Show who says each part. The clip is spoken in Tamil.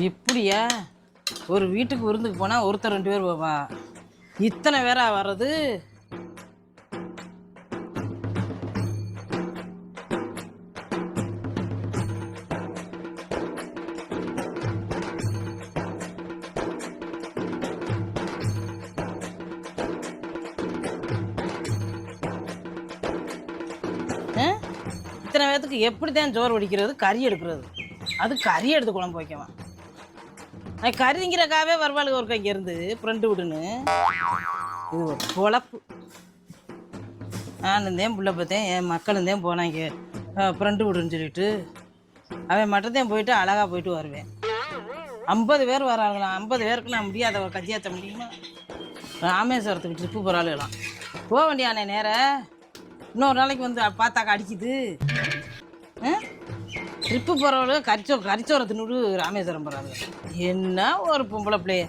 Speaker 1: இப்படியா? ஒரு வீட்டுக்கு விருந்துக்கு போனால் ஒருத்தர் 2 பேர் போவா, இத்தனை பேரா வர்றது? இத்தனை பேர்த்துக்கு எப்படி தான் சோறு வடிக்கிறது, கறி எடுக்கிறது? அது கறி எடுத்து குழம்பு வைக்கவா? கறிங்கிறக்காவே வருவாளுக்கு ஒரு இங்கேருந்து ஃப்ரெண்டு விடுன்னு. இது ஒரு பொழப்பு. நானுந்தேன் புள்ள பார்த்தேன், என் மக்களுந்தேன் போனாங்க ஃப்ரெண்டு விடுன்னு சொல்லிட்டு. அவன் மட்டும்தான் போயிட்டு அழகாக போயிட்டு வருவேன். 50 பேர் வராங்களாம். 50 பேருக்கு நான் முடியாத கத்தியாத்த முடியுமா? ராமேஸ்வரத்துக்கு ட்ரிப்பு போகிறாளுலாம் போக வேண்டியானே நேரம். இன்னொரு நாளைக்கு வந்து பார்த்தாக்கா அடிக்குது. ட்ரிப்பு போகிறவளுக்கு கரிச்சோரை தின்னுடு ராமேஸ்வரம் போகிறாங்க. என்ன ஒரு பொம்பளை பிள்ளைய